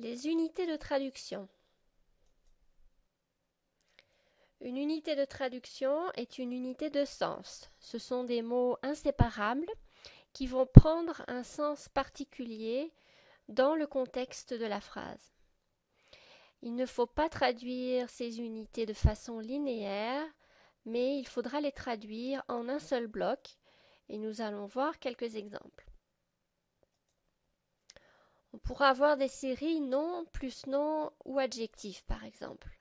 Les unités de traduction. Une unité de traduction est une unité de sens. Ce sont des mots inséparables qui vont prendre un sens particulier dans le contexte de la phrase. Il ne faut pas traduire ces unités de façon linéaire, mais il faudra les traduire en un seul bloc et nous allons voir quelques exemples. On pourra avoir des séries nom plus nom ou adjectif par exemple.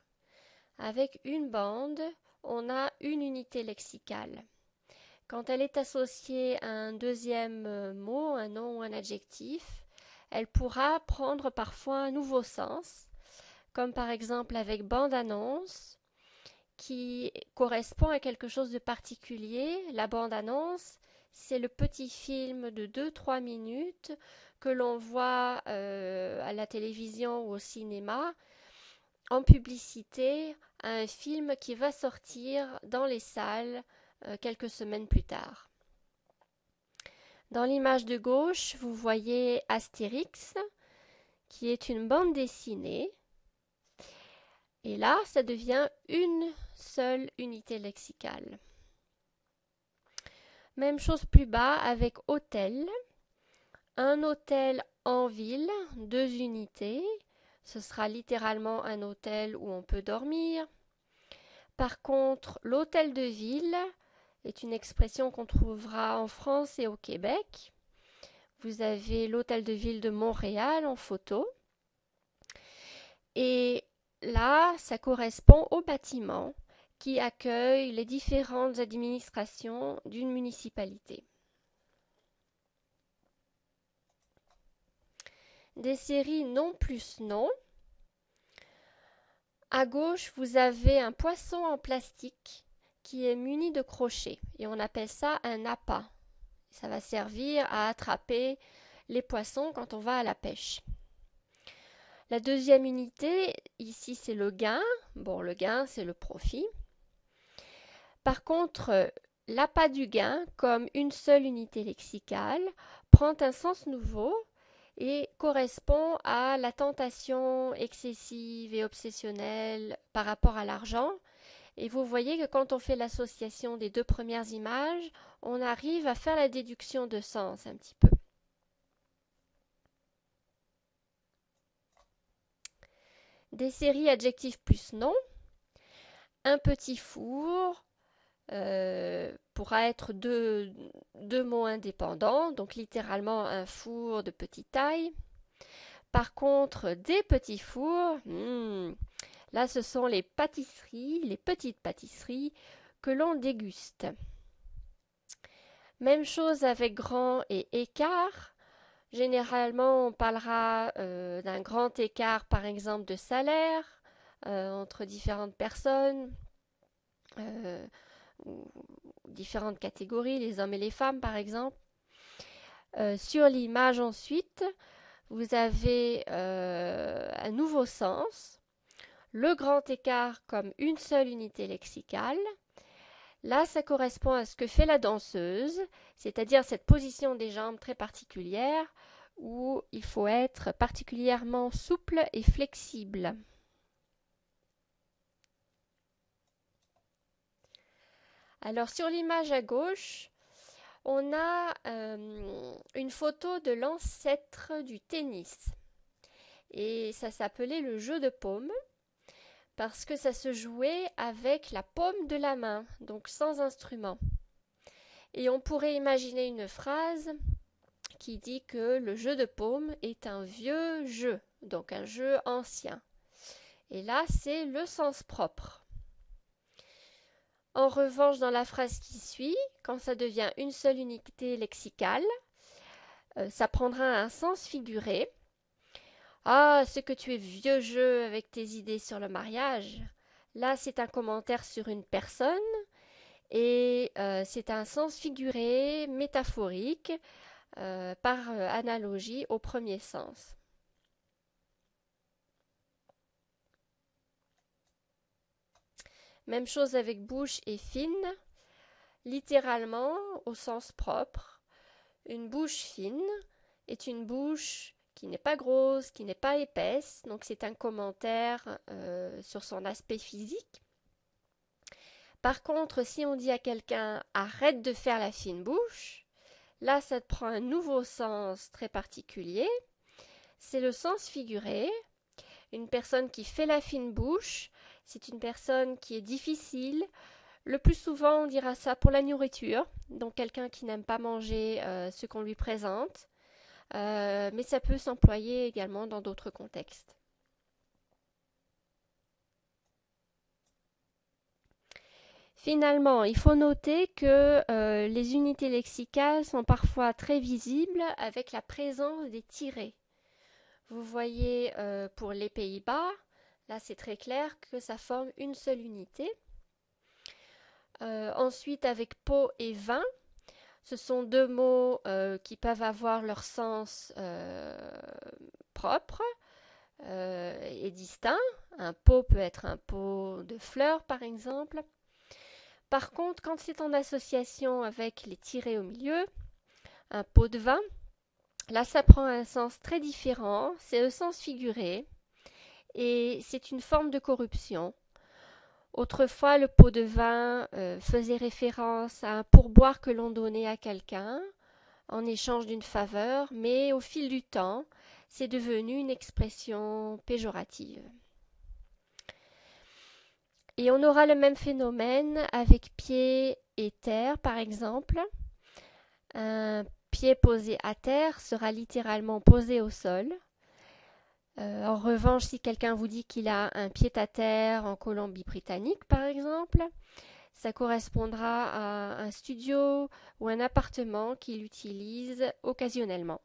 Avec une bande, on a une unité lexicale. Quand elle est associée à un deuxième mot, un nom ou un adjectif, elle pourra prendre parfois un nouveau sens, comme par exemple avec bande-annonce, qui correspond à quelque chose de particulier. La bande-annonce, c'est le petit film de 2-3 minutes que l'on voit à la télévision ou au cinéma en publicité à un film qui va sortir dans les salles quelques semaines plus tard. Dans l'image de gauche, vous voyez Astérix, qui est une bande dessinée. Et là, ça devient une seule unité lexicale. Même chose plus bas avec hôtel. Un hôtel en ville, 2 unités. Ce sera littéralement un hôtel où on peut dormir. Par contre, l'hôtel de ville est une expression qu'on trouvera en France et au Québec. Vous avez l'hôtel de ville de Montréal en photo. Et là, ça correspond au bâtiment qui accueille les différentes administrations d'une municipalité. Des séries nom plus nom. À gauche, vous avez un poisson en plastique qui est muni de crochets et on appelle ça un appât. Ça va servir à attraper les poissons quand on va à la pêche. La deuxième unité, ici, c'est le gain. Bon, le gain, c'est le profit. Par contre, l'appât du gain, comme une seule unité lexicale, prend un sens nouveau et correspond à la tentation excessive et obsessionnelle par rapport à l'argent. Et vous voyez que quand on fait l'association des deux premières images, on arrive à faire la déduction de sens un petit peu. Des séries adjectifs plus nom. Un petit four pourra être deux mots indépendants, donc littéralement un four de petite taille. Par contre, des petits fours, là ce sont les pâtisseries, les petites pâtisseries que l'on déguste. Même chose avec grand et écart. Généralement, on parlera d'un grand écart, par exemple, de salaire entre différentes personnes, ou différentes catégories, les hommes et les femmes, par exemple. Sur l'image ensuite, vous avez un nouveau sens, le grand écart comme une seule unité lexicale. Là, ça correspond à ce que fait la danseuse, c'est-à-dire cette position des jambes très particulière où il faut être particulièrement souple et flexible. Alors sur l'image à gauche, on a une photo de l'ancêtre du tennis. Et ça s'appelait le jeu de paume parce que ça se jouait avec la paume de la main, donc sans instrument. Et on pourrait imaginer une phrase qui dit que le jeu de paume est un vieux jeu, donc un jeu ancien. Et là, c'est le sens propre. En revanche, dans la phrase qui suit, quand ça devient une seule unité lexicale, ça prendra un sens figuré. Ah, ce que tu es vieux jeu avec tes idées sur le mariage. Là, c'est un commentaire sur une personne et c'est un sens figuré, métaphorique, par analogie au premier sens. Même chose avec bouche et fine, littéralement au sens propre. Une bouche fine est une bouche qui n'est pas grosse, qui n'est pas épaisse. Donc c'est un commentaire sur son aspect physique. Par contre, si on dit à quelqu'un arrête de faire la fine bouche, là ça prend un nouveau sens très particulier. C'est le sens figuré. Une personne qui fait la fine bouche, c'est une personne qui est difficile. Le plus souvent, on dira ça pour la nourriture, donc quelqu'un qui n'aime pas manger ce qu'on lui présente. Mais ça peut s'employer également dans d'autres contextes. Finalement, il faut noter que les unités lexicales sont parfois très visibles avec la présence des tirets. Vous voyez pour les Pays-Bas, là c'est très clair que ça forme une seule unité. Ensuite, avec pot et vin, ce sont deux mots qui peuvent avoir leur sens propre et distinct. Un pot peut être un pot de fleurs, par exemple. Par contre, quand c'est en association avec les tirets au milieu, un pot de vin, là ça prend un sens très différent, c'est le sens figuré et c'est une forme de corruption. Autrefois, le pot de vin faisait référence à un pourboire que l'on donnait à quelqu'un en échange d'une faveur, mais au fil du temps, c'est devenu une expression péjorative. Et on aura le même phénomène avec pied et terre, par exemple. Un pied posé à terre sera littéralement posé au sol. En revanche, si quelqu'un vous dit qu'il a un pied-à-terre en Colombie-Britannique, par exemple, ça correspondra à un studio ou un appartement qu'il utilise occasionnellement.